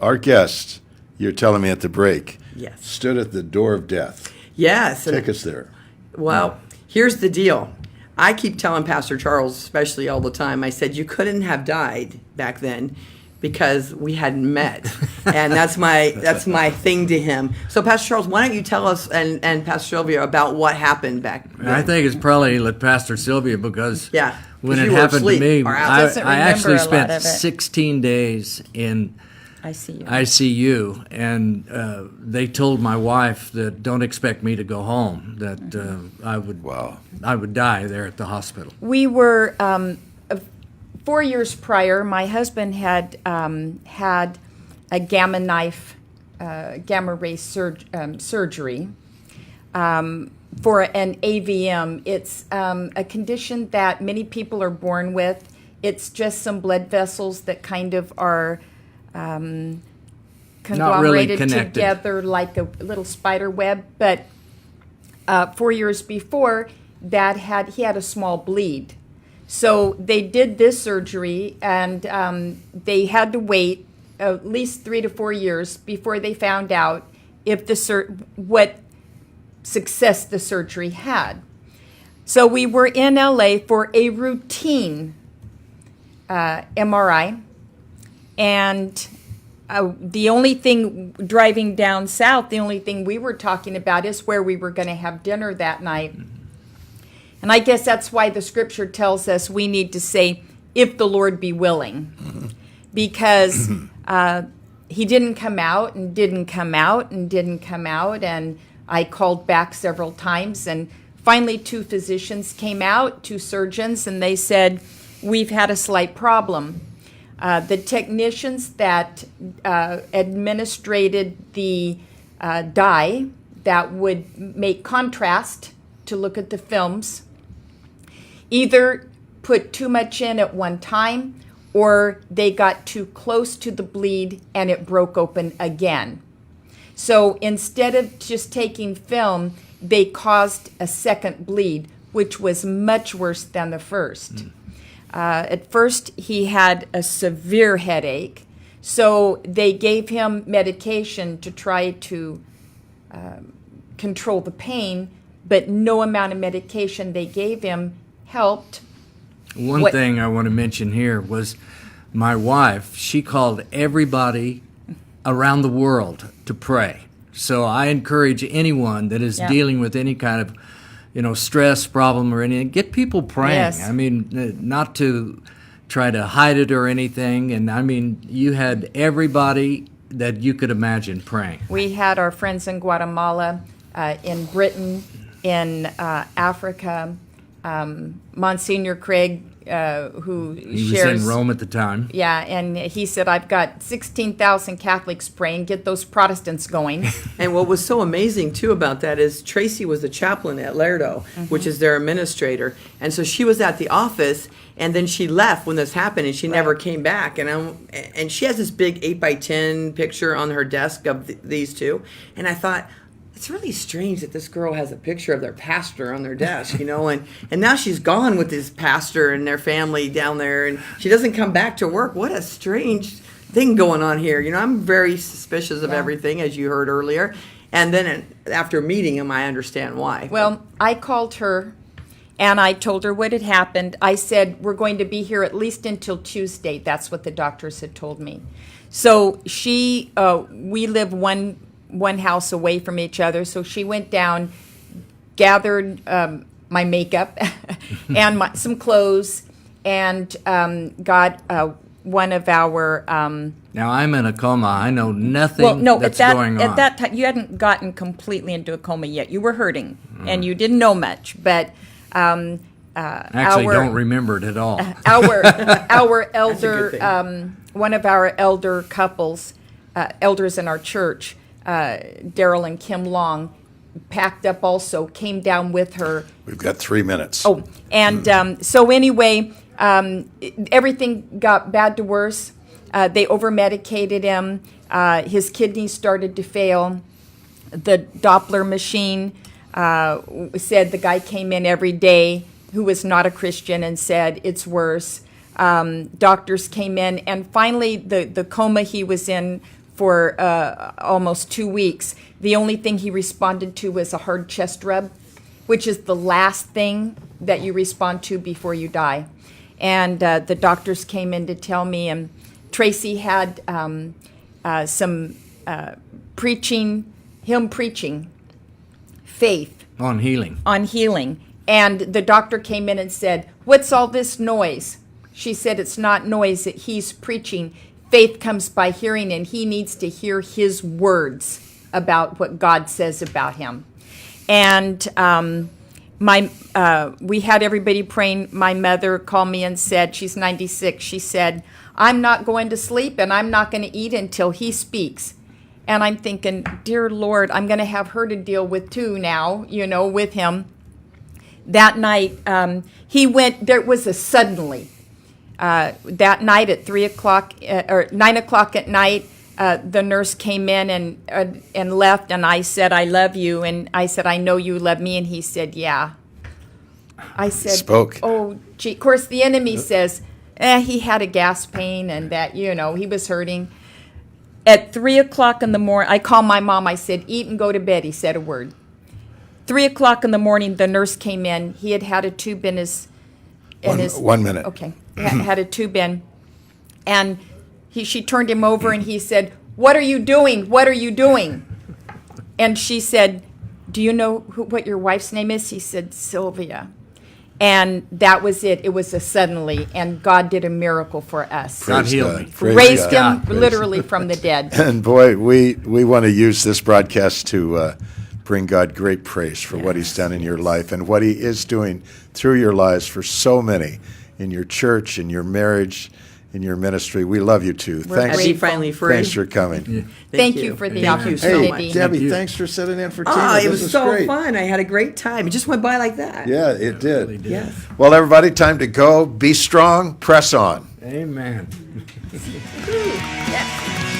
Our guest, you're telling me at the break, yes, stood at the door of death. Yes. Take us there. Well, here's the deal. I keep telling Pastor Charles, especially all the time, I said, you couldn't have died back then because we hadn't met. And that's my thing to him. So, Pastor Charles, why don't you tell us and Pastor Sylvia about what happened back then? I think it's probably let Pastor Sylvia because when it you happened to me, I actually a spent lot of it. 16 days in ICU, and they told my wife that don't expect me to go home, that I would die there at the hospital. We were 4 years prior. My husband had had a gamma ray surgery for an AVM. It's a condition that many people are born with. It's just some blood vessels that kind of are conglomerated together like a little spider web. But 4 years before that, he had a small bleed. So they did this surgery, and they had to wait at least 3 to 4 years before they found out if what success the surgery had. So we were in LA for a routine MRI, and the only thing driving down south, the only thing we were talking about is where we were going to have dinner that night. And I guess that's why the scripture tells us we need to say, if the Lord be willing, because he didn't come out and didn't come out and didn't come out, and I called back several times, and finally 2 physicians came out, 2 surgeons, and they said, we've had a slight problem. The technicians that administrated the dye that would make contrast to look at the films either put too much in at one time, or they got too close to the bleed and it broke open again. So instead of just taking film, they caused a second bleed, which was much worse than the first. At first, he had a severe headache, so they gave him medication to try to control the pain, but no amount of medication they gave him helped. One thing I want to mention here was my wife, she called everybody around the world to pray. So I encourage anyone that is dealing with any kind of, stress problem or anything, get people praying. Yes. I mean, not to try to hide it or anything. And I mean, you had everybody that you could imagine praying. We had our friends in Guatemala, in Britain, in Africa, Monsignor Craig, who He shares. was in Rome at the time. Yeah, and he said, I've got 16,000 Catholics praying, get those Protestants going. And what was so amazing too about that is Tracy was the chaplain at Lerdo, which is their administrator, and so she was at the office, and then she left when this happened, and she never came back. And she has this big 8x10 picture on her desk of these two, and I thought, it's really strange that this girl has a picture of their pastor on their desk, and now she's gone with this pastor and their family down there, and she doesn't come back to work. What a strange thing going on here. I'm very suspicious of everything, as you heard earlier. And then after meeting him, I understand why. Well, I called her and I told her what had happened. I said, we're going to be here at least until Tuesday. That's what the doctors had told me. So we live one house away from each other. So she went down, gathered my makeup and some clothes, and got one of our. Now I'm in a coma. I know nothing that's going on. At that time, you hadn't gotten completely into a coma yet. You were hurting, and you didn't know much. But actually, don't remember it at all. Our elder, one of our elder couples, elders in our church, Daryl and Kim Long, packed up also, came down with her. We've got 3 minutes. Oh, and so anyway, everything got bad to worse. They over-medicated him. His kidneys started to fail. The Doppler machine said the guy came in every day who was not a Christian and said, it's worse. Doctors came in, and finally the coma he was in for almost 2 weeks, the only thing he responded to was a hard chest rub, which is the last thing that you respond to before you die. And the doctors came in to tell me, and Tracy had some preaching faith. On healing. On healing. And the doctor came in and said, what's all this noise? She said, it's not noise, that he's preaching. Faith comes by hearing, and he needs to hear his words about what God says about him. And we had everybody praying. My mother called me and said, she's 96, she said, I'm not going to sleep and I'm not going to eat until he speaks. And I'm thinking, dear Lord, I'm going to have her to deal with too now, with him. That night, he went, there was a suddenly. That night at 3 o'clock or 9 o'clock at night, the nurse came in and left, and I said, I love you. And I said, I know you love me. And he said, yeah. I said, Spoke. Oh, gee. Of course, the enemy says, he had a gas pain and that, he was hurting. At 3 o'clock in the morning, I called my mom. I said, eat and go to bed. He said a word. 3 o'clock in the morning, the nurse came in. He had a tube in his... 1 minute. Okay. Had a tube in. And she turned him over and he said, what are you doing? What are you doing? And she said, do you know what your wife's name is? He said, Sylvia. And that was it. It was a suddenly, and God did a miracle for us. God healed me. Raised him literally from the dead. And boy, we want to use this broadcast to bring God great praise for what he's done in your life and what he is doing through your lives for so many in your church, in your marriage, in your ministry. We love you too. Thanks. Happy finally free. Thanks for coming. Yeah. Thank you for the Thank you so opportunity. much. Debbie, thanks for sitting in for Tina. Oh, it This was so great. fun. I had a great time. It just went by like that. Yeah, it did. Yes. Well, everybody, time to go. Be strong. Press on. Amen. Yes.